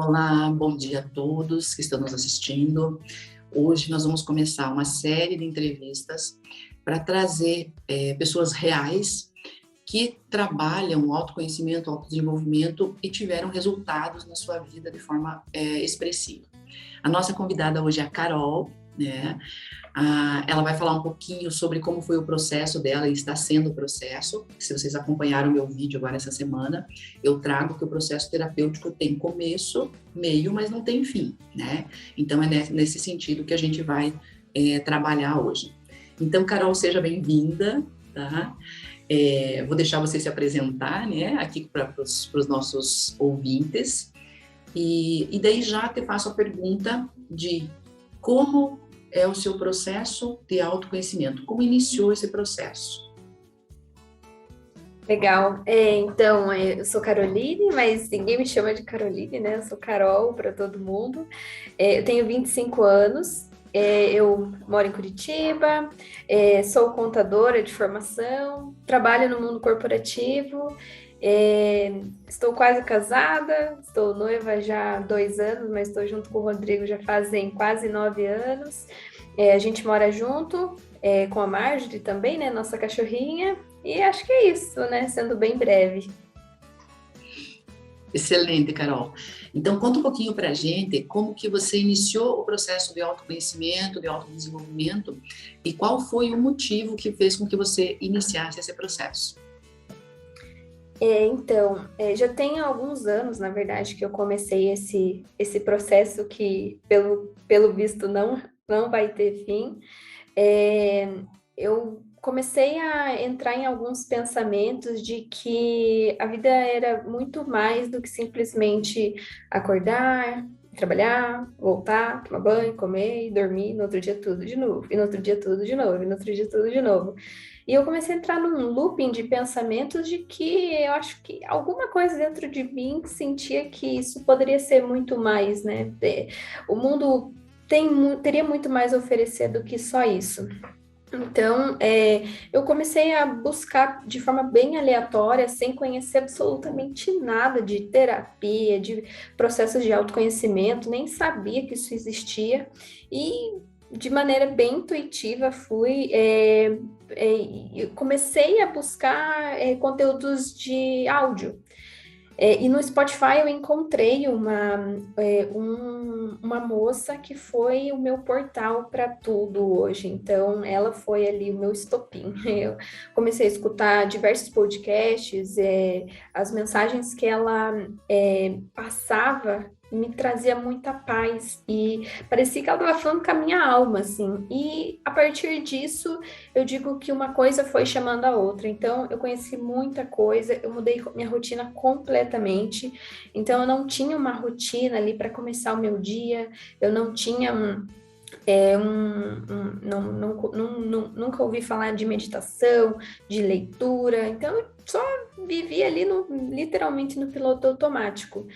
Olá, bom dia a todos que estão nos assistindo. Hoje nós vamos começar uma série de entrevistas para trazer pessoas reais que trabalham o autoconhecimento, o autodesenvolvimento e tiveram resultados na sua vida de forma expressiva. A nossa convidada hoje é a Carol, né? Ela vai falar um pouquinho sobre como foi o processo dela e está sendo o processo. Se vocês acompanharam o meu vídeo agora essa semana, eu trago que o processo terapêutico tem começo, meio, mas não tem fim, né? Então é nesse sentido que a gente vai trabalhar hoje. Então, Carol, seja bem-vinda, tá? Vou deixar você se apresentar, né, aqui para os nossos ouvintes. E daí já te faço a pergunta de como é o seu processo de autoconhecimento, como iniciou esse processo? Legal. Então, eu sou Caroline, mas ninguém me chama de Caroline, né? Eu sou Carol para todo mundo. Eu tenho 25 anos, eu moro em Curitiba, sou contadora de formação, trabalho no mundo corporativo, estou quase casada, estou noiva já há 2 anos, mas estou junto com o Rodrigo já fazem quase 9 anos. A gente mora junto, com a Marjorie também, né? Nossa cachorrinha. E acho que é isso, né? Sendo bem breve. Excelente, Carol. Então, conta um pouquinho para a gente como que você iniciou o processo de autoconhecimento, de autodesenvolvimento e qual foi o motivo que fez com que você iniciasse esse processo. Então, já tem alguns anos, na verdade, que eu comecei esse processo que, pelo visto, não vai ter fim. Eu comecei a entrar em alguns pensamentos de que a vida era muito mais do que simplesmente acordar, trabalhar, voltar, tomar banho, comer e dormir, no outro dia tudo de novo, e no outro dia tudo de novo, e no outro dia tudo de novo. E eu comecei a entrar num looping de pensamentos de que eu acho que alguma coisa dentro de mim sentia que isso poderia ser muito mais, né? O mundo teria muito mais a oferecer do que só isso. Então, eu comecei a buscar de forma bem aleatória, sem conhecer absolutamente nada de terapia, de processos de autoconhecimento, nem sabia que isso existia, e de maneira bem intuitiva comecei a buscar conteúdos de áudio. E no Spotify eu encontrei uma moça que foi o meu portal para tudo hoje. Então, ela foi ali o meu estopim. Eu comecei a escutar diversos podcasts, as mensagens que ela passava me trazia muita paz e parecia que ela estava falando com a minha alma, assim. E a partir disso, eu digo que uma coisa foi chamando a outra. Então, eu conheci muita coisa, eu mudei minha rotina completamente. Então, eu não tinha uma rotina ali para começar o meu dia, eu não tinha nunca ouvi falar de meditação, de leitura. Então, eu só vivia ali literalmente no piloto automático.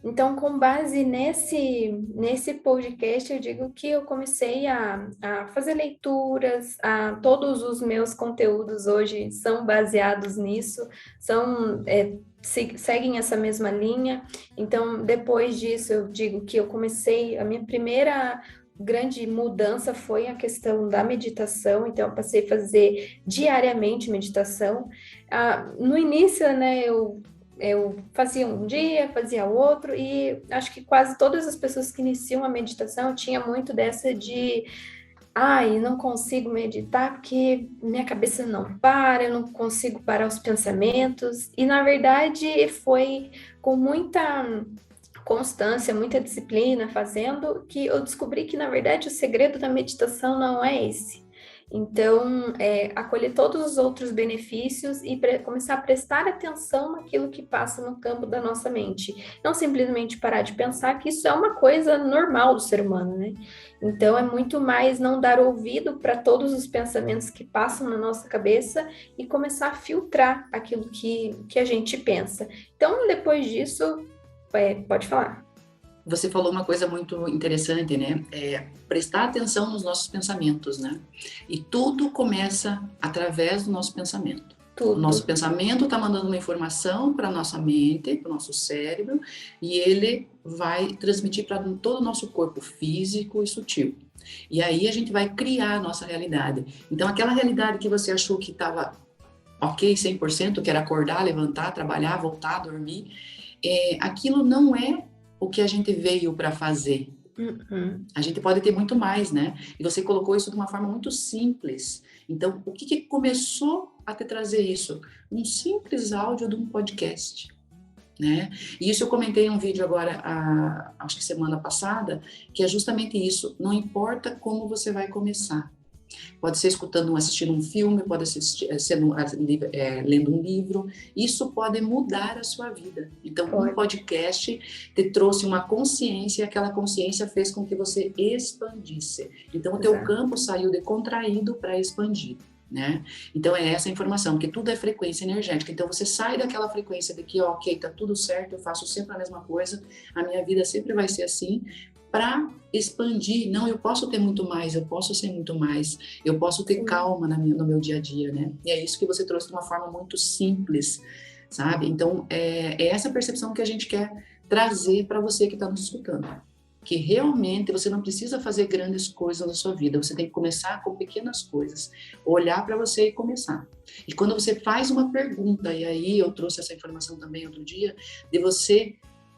Então, com base nesse podcast, eu digo que eu comecei a fazer leituras, todos os meus conteúdos hoje são baseados nisso, seguem essa mesma linha. Então, depois disso, eu digo que a minha primeira grande mudança foi a questão da meditação, então eu passei a fazer diariamente meditação. No início, né, eu fazia um dia, fazia outro, e acho que quase todas as pessoas que iniciam a meditação tinha muito dessa de não consigo meditar porque minha cabeça não para, eu não consigo parar os pensamentos, e na verdade foi com muita constância, muita disciplina fazendo, que eu descobri que na verdade o segredo da meditação não é esse. Então, acolher todos os outros benefícios e começar a prestar atenção naquilo que passa no campo da nossa mente. Não simplesmente parar de pensar que isso é uma coisa normal do ser humano, né? Então, é muito mais não dar ouvido para todos os pensamentos que passam na nossa cabeça e começar a filtrar aquilo que a gente pensa. Então, depois disso, pode falar. Você falou uma coisa muito interessante, né? Prestar atenção nos nossos pensamentos, né? E tudo começa através do nosso pensamento. O nosso tudo. pensamento está mandando uma informação para a nossa mente, para o nosso cérebro, e ele vai transmitir para todo o nosso corpo físico e sutil. E aí a gente vai criar a nossa realidade. Então, aquela realidade que você achou que estava ok, 100%, que era acordar, levantar, trabalhar, voltar, dormir, aquilo não é o que a gente veio para fazer. A gente pode ter muito mais, né? E você colocou isso de uma forma muito simples. Então, o que começou a te trazer isso? Um simples áudio de um podcast, né? E isso eu comentei em um vídeo agora, acho que semana passada, que é justamente isso. Não importa como você vai começar. Pode ser assistindo um filme, pode ser lendo um livro. Isso pode mudar a sua vida. Então, um podcast te trouxe uma consciência e aquela consciência fez com que você expandisse. Então, o teu campo saiu de contraído para expandido. Né? Então é essa informação, porque tudo é frequência energética. Então você sai daquela frequência de que, ok, tá tudo certo, eu faço sempre a mesma coisa, a minha vida sempre vai ser assim, para expandir. Não, eu posso ter muito mais, eu posso ser muito mais, eu posso ter calma no meu dia a dia, né? E é isso que você trouxe de uma forma muito simples, sabe? Então é essa percepção que a gente quer trazer para você que está nos escutando. Que realmente você não precisa fazer grandes coisas na sua vida, você tem que começar com pequenas coisas, olhar para você e começar. E quando você faz uma pergunta, e aí eu trouxe essa informação também outro dia, de você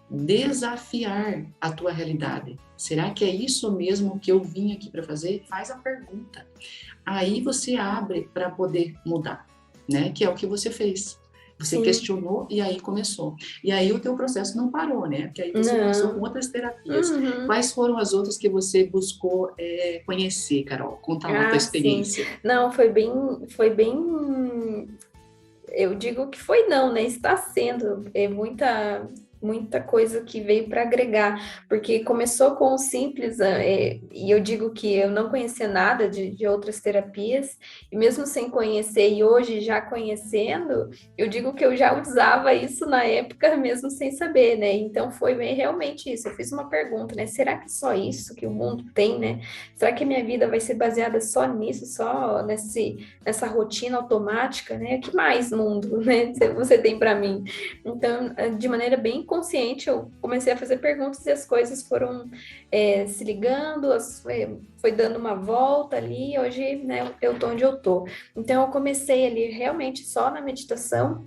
desafiar a tua realidade. Será que é isso mesmo que eu vim aqui para fazer? Faz a pergunta. Aí você abre para poder mudar, né? Que é o que você fez. Você questionou e aí começou. E aí o teu processo não parou, né? Porque aí você começou com outras terapias. Quais foram as outras que você buscou conhecer, Carol? Conta lá a tua experiência. Sim. Não, foi bem... Eu digo que foi não, né? Está sendo muita coisa que veio para agregar, porque começou com o simples, e eu digo que eu não conhecia nada de outras terapias, e mesmo sem conhecer, e hoje já conhecendo, eu digo que eu já usava isso na época, mesmo sem saber, né? Então foi realmente isso, eu fiz uma pergunta, né? Será que só isso que o mundo tem, né? Será que a minha vida vai ser baseada só nisso, só nessa rotina automática, né? O que mais mundo, né? Você tem para mim? Então, de maneira bem consciente, eu comecei a fazer perguntas e as coisas foram se ligando, foi dando uma volta ali, hoje, né, eu tô onde eu tô. Então, eu comecei ali realmente só na meditação,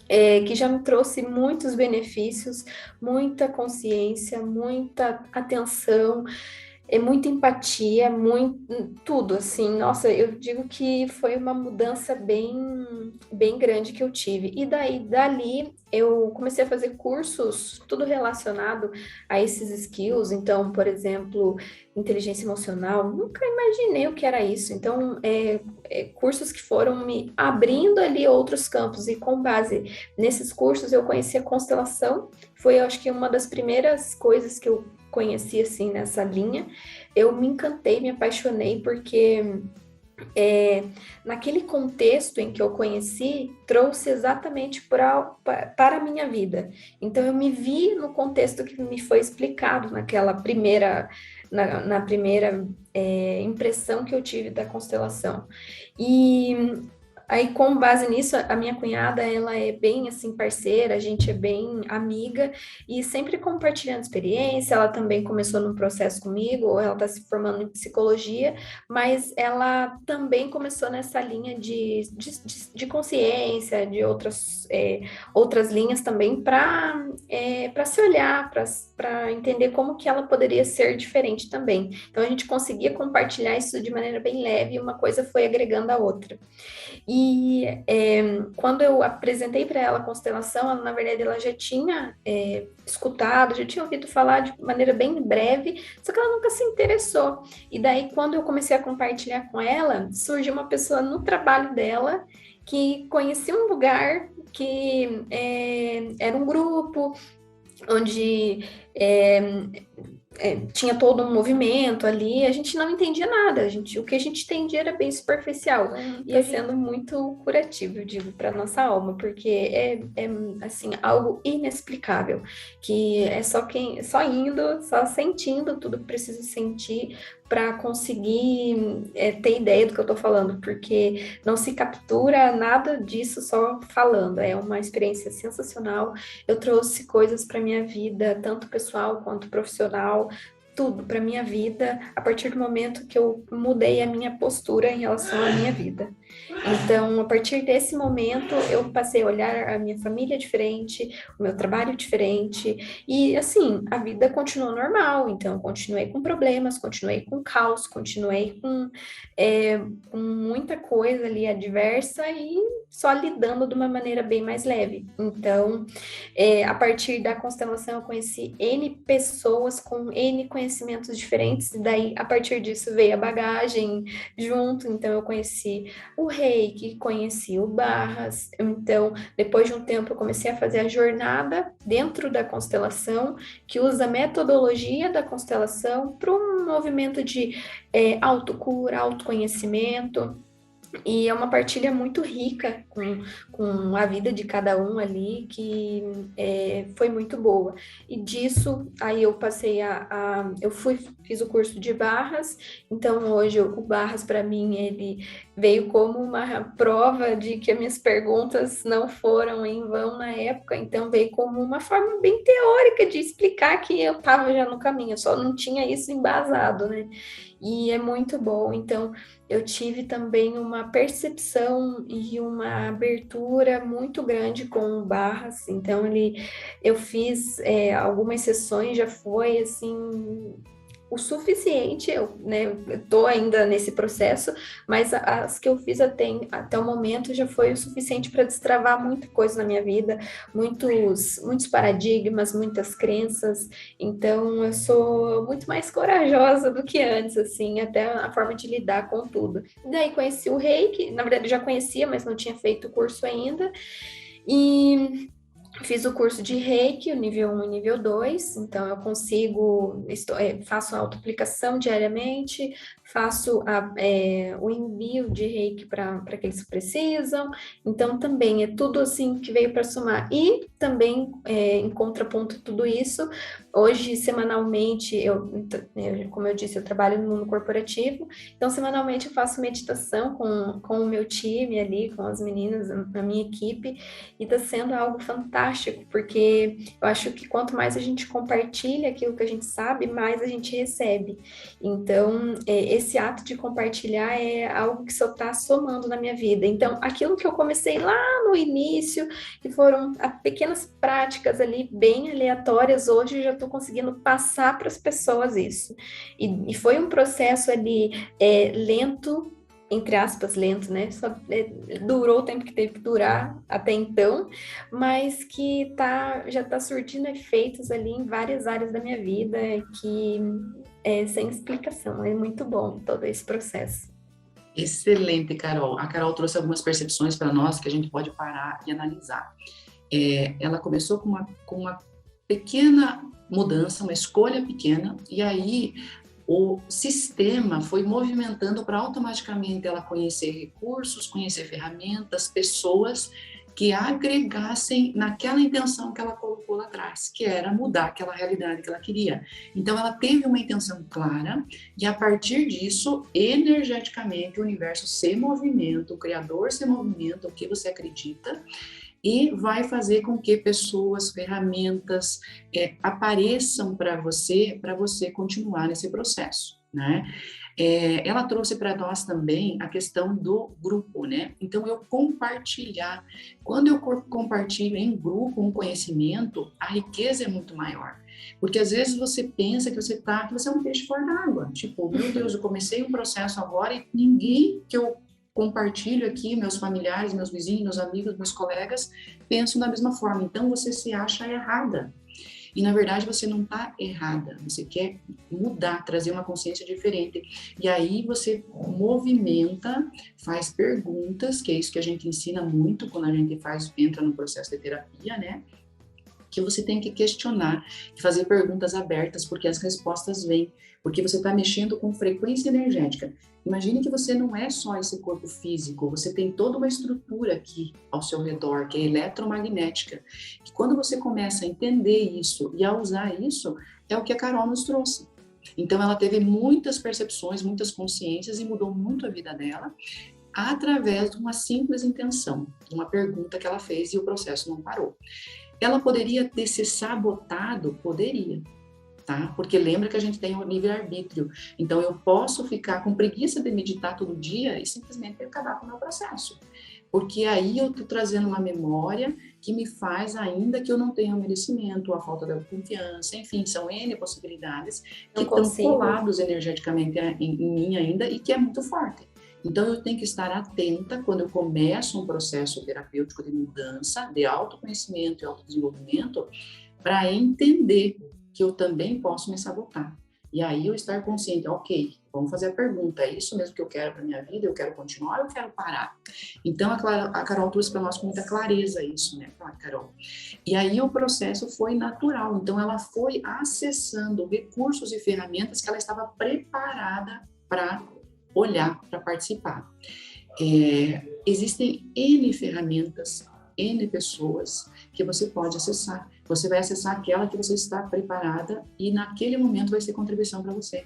que já me trouxe muitos benefícios, muita consciência, muita atenção, muita empatia, tudo, assim, nossa, eu digo que foi uma mudança bem grande que eu tive. E dali, eu comecei a fazer cursos, tudo relacionado a esses skills. Então, por exemplo, inteligência emocional, nunca imaginei o que era isso. Então, cursos que foram me abrindo ali outros campos, e com base nesses cursos, eu conheci a constelação. Foi, eu acho que, uma das primeiras coisas que eu conheci, assim, nessa linha. Eu me encantei, me apaixonei, porque naquele contexto em que eu conheci, trouxe exatamente para a minha vida. Então, eu me vi no contexto que me foi explicado naquela primeira, na primeira impressão que eu tive da constelação. E aí, com base nisso, a minha cunhada, ela é bem, assim, parceira, a gente é bem amiga, e sempre compartilhando experiência. Ela também começou num processo comigo, ela está se formando em psicologia, mas ela também começou nessa linha de consciência, de outras linhas também, para se olhar, para entender como que ela poderia ser diferente também. Então, a gente conseguia compartilhar isso de maneira bem leve, e uma coisa foi agregando a outra. E quando eu apresentei para ela a constelação, ela, na verdade, ela já tinha escutado, já tinha ouvido falar de maneira bem breve, só que ela nunca se interessou. E daí, quando eu comecei a compartilhar com ela, surgiu uma pessoa no trabalho dela que conhecia um lugar que era um grupo onde tinha todo um movimento ali, a gente não entendia nada, o que a gente entendia era bem superficial, e sendo muito curativo, eu digo, para nossa alma, porque é assim, algo inexplicável, que é só indo, só sentindo tudo que precisa sentir, para conseguir ter ideia do que eu estou falando, porque não se captura nada disso só falando. É uma experiência sensacional. Eu trouxe coisas para minha vida, tanto pessoal quanto profissional, tudo para minha vida, a partir do momento que eu mudei a minha postura em relação à minha vida. Então, a partir desse momento, eu passei a olhar a minha família diferente, o meu trabalho diferente, e assim, a vida continuou normal. Então, eu continuei com problemas, continuei com caos, continuei com muita coisa ali adversa e só lidando de uma maneira bem mais leve. Então, a partir da constelação, eu conheci N pessoas com N conhecimentos diferentes, e daí, a partir disso, veio a bagagem junto. Então, eu conheci o Reiki, conheci o Barras. Então, depois de um tempo, eu comecei a fazer a jornada dentro da constelação, que usa a metodologia da constelação para um movimento de autocura, autoconhecimento. E é uma partilha muito rica com a vida de cada um ali, que foi muito boa. E disso, aí eu passei fiz o curso de Barras, então hoje o Barras, para mim, ele veio como uma prova de que as minhas perguntas não foram em vão na época, então veio como uma forma bem teórica de explicar que eu estava já no caminho, eu só não tinha isso embasado, né? E é muito bom, então eu tive também uma percepção e uma abertura muito grande com o Barras. Então, eu fiz algumas sessões, já foi assim o suficiente. Eu estou ainda nesse processo, mas as que eu fiz até o momento já foi o suficiente para destravar muita coisa na minha vida, muitos paradigmas, muitas crenças. Então, eu sou muito mais corajosa do que antes, assim, até a forma de lidar com tudo. Daí conheci o Reiki, na verdade eu já conhecia, mas não tinha feito o curso ainda. E fiz o curso de Reiki, o nível 1 e nível 2, então eu faço a autoaplicação diariamente, faço o envio de Reiki para que eles precisam. Então também é tudo assim que veio para somar. E também, em contraponto a tudo isso, hoje semanalmente, como eu disse, eu trabalho no mundo corporativo, então semanalmente eu faço meditação com o meu time ali, com as meninas, a minha equipe, e está sendo algo fantástico, porque eu acho que quanto mais a gente compartilha aquilo que a gente sabe, mais a gente recebe. Então, esse ato de compartilhar é algo que só está somando na minha vida. Então, aquilo que eu comecei lá no início, que foram pequenas práticas ali bem aleatórias, hoje eu já estou conseguindo passar para as pessoas isso. E foi um processo ali lento, entre aspas, lento, né? Durou o tempo que teve que durar até então, mas que já está surtindo efeitos ali em várias áreas da minha vida, que é sem explicação. É muito bom todo esse processo. Excelente, Carol. A Carol trouxe algumas percepções para nós que a gente pode parar e analisar. Ela começou com uma pequena mudança, uma escolha pequena, e aí o sistema foi movimentando para automaticamente ela conhecer recursos, conhecer ferramentas, pessoas que agregassem naquela intenção que ela colocou lá atrás, que era mudar aquela realidade que ela queria. Então, ela teve uma intenção clara e, a partir disso, energeticamente, o universo se movimenta, o Criador se movimenta, o que você acredita, e vai fazer com que pessoas, ferramentas apareçam para você continuar nesse processo, né? Ela trouxe para nós também a questão do grupo, né? Então, eu compartilhar. Quando eu compartilho em grupo um conhecimento, a riqueza é muito maior. Porque às vezes você pensa que você é um peixe fora d'água. Tipo, meu Deus, eu comecei um processo agora e ninguém que eu compartilho aqui, meus familiares, meus vizinhos, meus amigos, meus colegas, pensam da mesma forma. Então, você se acha errada. E, na verdade, você não está errada. Você quer mudar, trazer uma consciência diferente. E aí, você movimenta, faz perguntas, que é isso que a gente ensina muito quando a gente entra no processo de terapia, né? Que você tem que questionar, fazer perguntas abertas, porque as respostas vêm, porque você está mexendo com frequência energética. Imagine que você não é só esse corpo físico, você tem toda uma estrutura aqui ao seu redor, que é eletromagnética. E quando você começa a entender isso e a usar isso, é o que a Carol nos trouxe. Então, ela teve muitas percepções, muitas consciências e mudou muito a vida dela através de uma simples intenção, de uma pergunta que ela fez e o processo não parou. Ela poderia ter se sabotado? Poderia, tá? Porque lembra que a gente tem o livre-arbítrio. Então, eu posso ficar com preguiça de meditar todo dia e simplesmente acabar com o meu processo. Porque aí eu estou trazendo uma memória que me faz ainda que eu não tenha o merecimento, a falta da confiança, enfim, são N possibilidades que estão colados energeticamente em mim ainda e que é muito forte. Então, eu tenho que estar atenta quando eu começo um processo terapêutico de mudança, de autoconhecimento e autodesenvolvimento, para entender que eu também posso me sabotar. E aí eu estar consciente, ok, vamos fazer a pergunta, é isso mesmo que eu quero para minha vida? Eu quero continuar ou eu quero parar? Então, a Carol trouxe para nós com muita clareza isso, né, Carol? E aí o processo foi natural, então ela foi acessando recursos e ferramentas que ela estava preparada para olhar, para participar. Existem N ferramentas, N pessoas que você pode acessar. Você vai acessar aquela que você está preparada e naquele momento vai ser contribuição para você.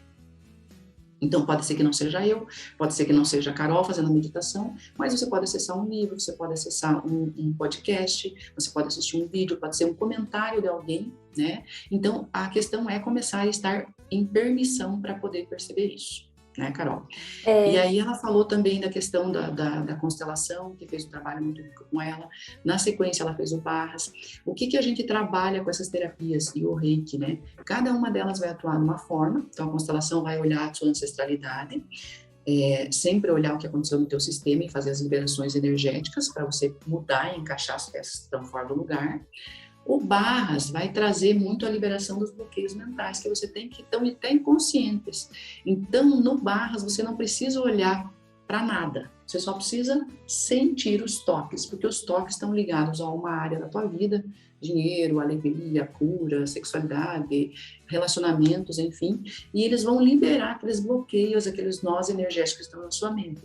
Então, pode ser que não seja eu, pode ser que não seja a Carol fazendo meditação, mas você pode acessar um livro, você pode acessar um podcast, você pode assistir um vídeo, pode ser um comentário de alguém, né? Então, a questão é começar a estar em permissão para poder perceber isso. Né, Carol? E aí ela falou também da questão da constelação, que fez um trabalho muito rico com ela. Na sequência, ela fez o Barras. O que a gente trabalha com essas terapias e o Reiki, né? Cada uma delas vai atuar de uma forma. Então, a constelação vai olhar a sua ancestralidade, sempre olhar o que aconteceu no teu sistema e fazer as liberações energéticas para você mudar e encaixar as peças que estão fora do lugar. O Barras vai trazer muito a liberação dos bloqueios mentais que você tem que estão até inconscientes. Então, no Barras, você não precisa olhar para nada. Você só precisa sentir os toques, porque os toques estão ligados a uma área da tua vida, dinheiro, alegria, cura, sexualidade, relacionamentos, enfim, e eles vão liberar aqueles bloqueios, aqueles nós energéticos que estão na sua mente.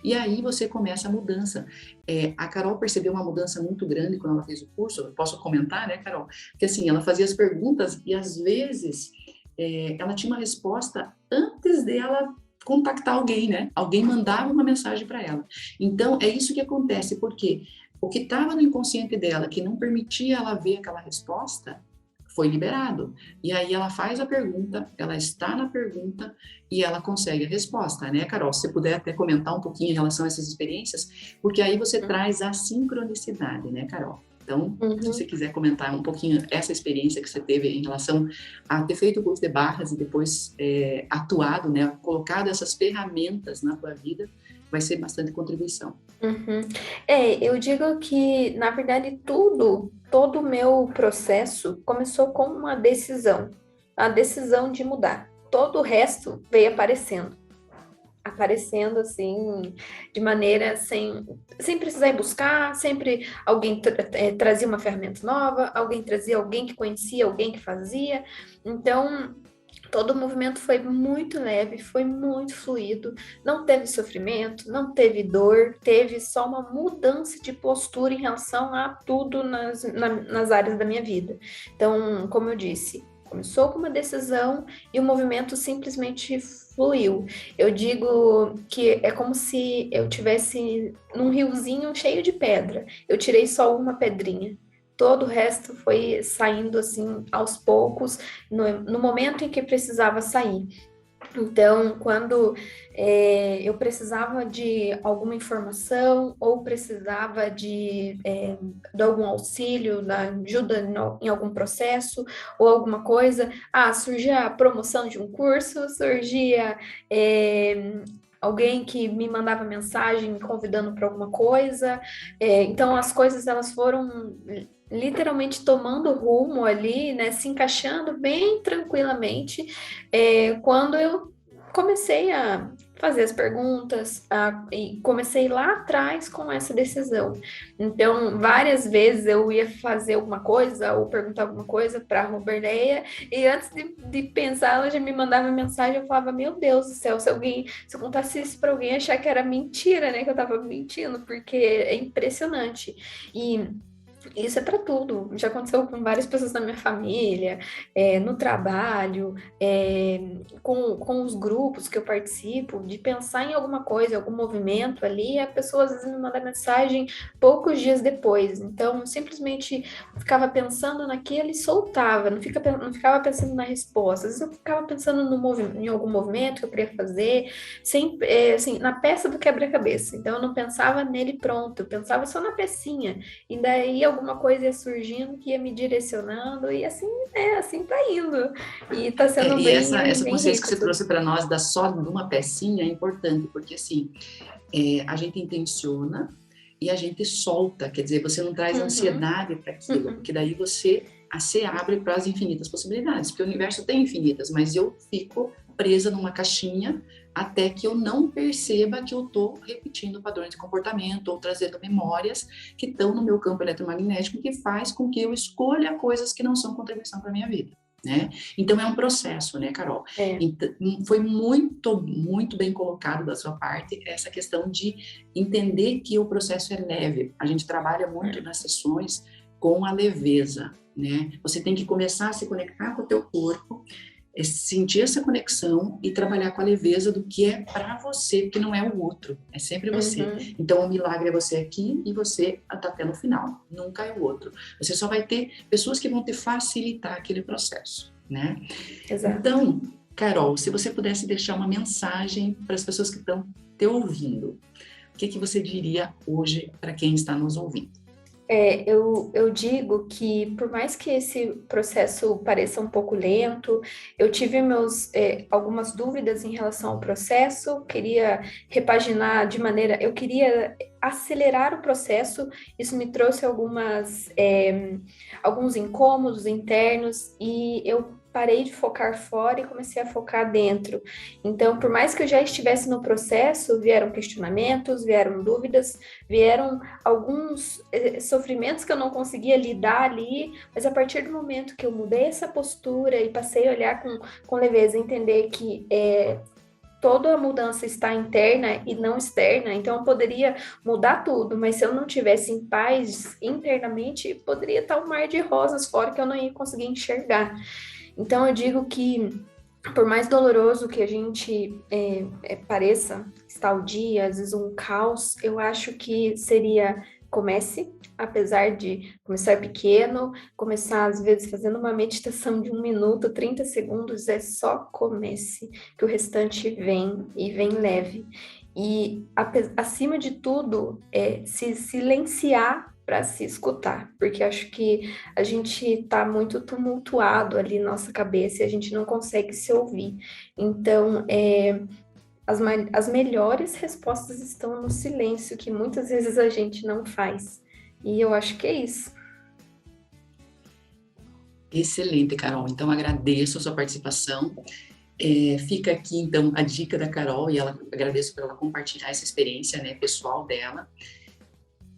E aí você começa a mudança. A Carol percebeu uma mudança muito grande quando ela fez o curso. Eu posso comentar, né, Carol? Porque assim, ela fazia as perguntas e às vezes ela tinha uma resposta antes dela contactar alguém, né? Alguém mandava uma mensagem para ela. Então, é isso que acontece, porque o que estava no inconsciente dela, que não permitia ela ver aquela resposta, foi liberado. E aí ela faz a pergunta, ela está na pergunta e ela consegue a resposta, né, Carol? Se você puder até comentar um pouquinho em relação a essas experiências, porque aí você traz a sincronicidade, né, Carol? Então, se você quiser comentar um pouquinho essa experiência que você teve em relação a ter feito o curso de Barras e depois atuado, né, colocado essas ferramentas na tua vida, vai ser bastante contribuição. Eu digo que, na verdade, todo o meu processo começou com uma decisão, a decisão de mudar. Todo o resto veio aparecendo assim, de maneira sem precisar ir buscar, sempre alguém trazia uma ferramenta nova, alguém trazia alguém que conhecia, alguém que fazia. Então, todo o movimento foi muito leve, foi muito fluido, não teve sofrimento, não teve dor, teve só uma mudança de postura em relação a tudo nas áreas da minha vida. Então, como eu disse, começou com uma decisão e o movimento simplesmente fluiu. Eu digo que é como se eu tivesse num riozinho cheio de pedra. Eu tirei só uma pedrinha. Todo o resto foi saindo assim aos poucos, no momento em que precisava sair. Então, quando eu precisava de alguma informação ou precisava de algum auxílio, da ajuda em algum processo ou alguma coisa, surgia a promoção de um curso, surgia alguém que me mandava mensagem me convidando para alguma coisa. Então, as coisas elas foram literalmente tomando rumo ali, né, se encaixando bem tranquilamente, quando eu comecei a fazer as perguntas, e comecei lá atrás com essa decisão. Então, várias vezes eu ia fazer alguma coisa ou perguntar alguma coisa para a Roberleia, e antes de pensar, ela já me mandava mensagem. Eu falava, meu Deus do céu, se eu contasse isso para alguém, achar que era mentira, né, que eu estava mentindo, porque é impressionante. E Isso é para tudo. Já aconteceu com várias pessoas da minha família, no trabalho, com os grupos que eu participo, de pensar em alguma coisa, algum movimento ali, e a pessoa às vezes me manda mensagem poucos dias depois. Então, eu simplesmente ficava pensando naquilo e soltava, não ficava pensando na resposta. Às vezes eu ficava pensando em algum movimento que eu queria fazer, assim, na peça do quebra-cabeça. Então, eu não pensava nele pronto, eu pensava só na pecinha. E daí alguma coisa ia surgindo que ia me direcionando, e assim, assim tá indo. E tá sendo E bem, essa bem consciência que rico você tudo. trouxe para nós da só de uma pecinha é importante, porque assim, a gente intenciona e a gente solta, quer dizer, você não traz Uhum, ansiedade para aquilo, uhum, porque daí você se abre para as infinitas possibilidades, porque o universo tem infinitas, mas eu fico presa numa caixinha até que eu não perceba que eu estou repetindo padrões de comportamento ou trazendo memórias que estão no meu campo eletromagnético, que faz com que eu escolha coisas que não são contribuição para a minha vida. Né? Então é um processo, né, Carol? é, Então, foi muito, muito bem colocado da sua parte essa questão de entender que o processo é leve. A gente trabalha muito é. nas sessões com a leveza, né? Você tem que começar a se conectar com o teu corpo, sentir essa conexão e trabalhar com a leveza do que é para você, porque não é o outro, é sempre você. Uhum, Então, o milagre é você aqui e você até no final, nunca é o outro. Você só vai ter pessoas que vão te facilitar aquele processo, né? exato. Então, Carol, se você pudesse deixar uma mensagem para as pessoas que estão te ouvindo, o que você diria hoje para quem está nos ouvindo? Eu digo que, por mais que esse processo pareça um pouco lento, eu tive algumas dúvidas em relação ao processo, queria repaginar de maneira. Eu queria acelerar o processo, isso me trouxe alguns incômodos internos, e eu parei de focar fora e comecei a focar dentro. Então, por mais que eu já estivesse no processo, vieram questionamentos, vieram dúvidas, vieram alguns sofrimentos que eu não conseguia lidar ali, mas a partir do momento que eu mudei essa postura e passei a olhar com leveza, entender que toda a mudança está interna e não externa, então eu poderia mudar tudo, mas se eu não tivesse em paz internamente, poderia estar um mar de rosas fora que eu não ia conseguir enxergar. Então eu digo que, por mais doloroso que a gente pareça estar o dia, às vezes um caos, eu acho que seria comece, apesar de começar pequeno, começar às vezes fazendo uma meditação de 1 minuto, 30 segundos, é só comece, que o restante vem e vem leve. E acima de tudo, se silenciar para se escutar, porque acho que a gente está muito tumultuado ali na nossa cabeça e a gente não consegue se ouvir. Então, as melhores respostas estão no silêncio, que muitas vezes a gente não faz. E eu acho que é isso. Excelente, Carol. Então, agradeço a sua participação. Fica aqui, então, a dica da Carol, e ela agradeço por ela compartilhar essa experiência, né, pessoal dela.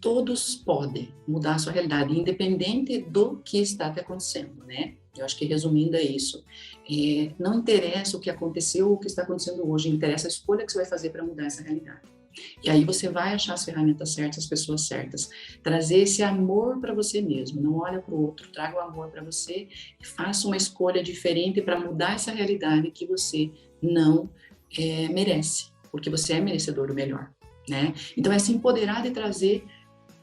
Todos podem mudar a sua realidade, independente do que está te acontecendo, né? Eu acho que resumindo é isso. Não interessa o que aconteceu ou o que está acontecendo hoje, interessa a escolha que você vai fazer para mudar essa realidade. E aí você vai achar as ferramentas certas, as pessoas certas. Trazer esse amor para você mesmo, não olha para o outro, traga o amor para você e faça uma escolha diferente para mudar essa realidade que você não merece, porque você é merecedor do melhor, né? Então é se empoderar de trazer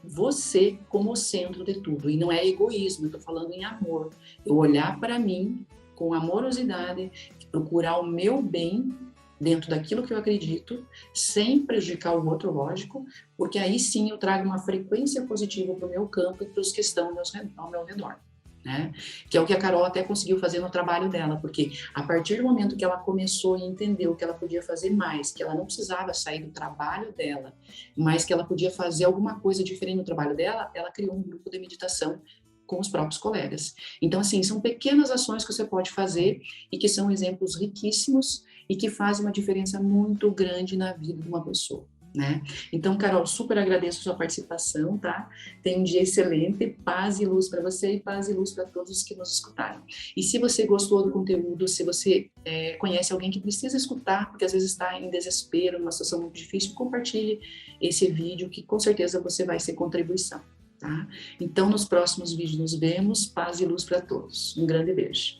você como o centro de tudo. E não é egoísmo, eu estou falando em amor. Eu olhar para mim com amorosidade, procurar o meu bem dentro daquilo que eu acredito, sem prejudicar o outro, lógico, porque aí sim eu trago uma frequência positiva para o meu campo e para os que estão ao meu redor. Né? Que é o que a Carol até conseguiu fazer no trabalho dela, porque a partir do momento que ela começou a entender o que ela podia fazer mais, que ela não precisava sair do trabalho dela, mas que ela podia fazer alguma coisa diferente no trabalho dela, ela criou um grupo de meditação com os próprios colegas. Então, assim, são pequenas ações que você pode fazer e que são exemplos riquíssimos e que fazem uma diferença muito grande na vida de uma pessoa. Né? Então, Carol, super agradeço a sua participação, tá? Tenha um dia excelente, paz e luz para você e paz e luz para todos os que nos escutaram. E se você gostou do conteúdo, se você conhece alguém que precisa escutar, porque às vezes está em desespero, numa situação muito difícil, compartilhe esse vídeo que com certeza você vai ser contribuição. tá? Então, nos próximos vídeos nos vemos. Paz e luz para todos. Um grande beijo.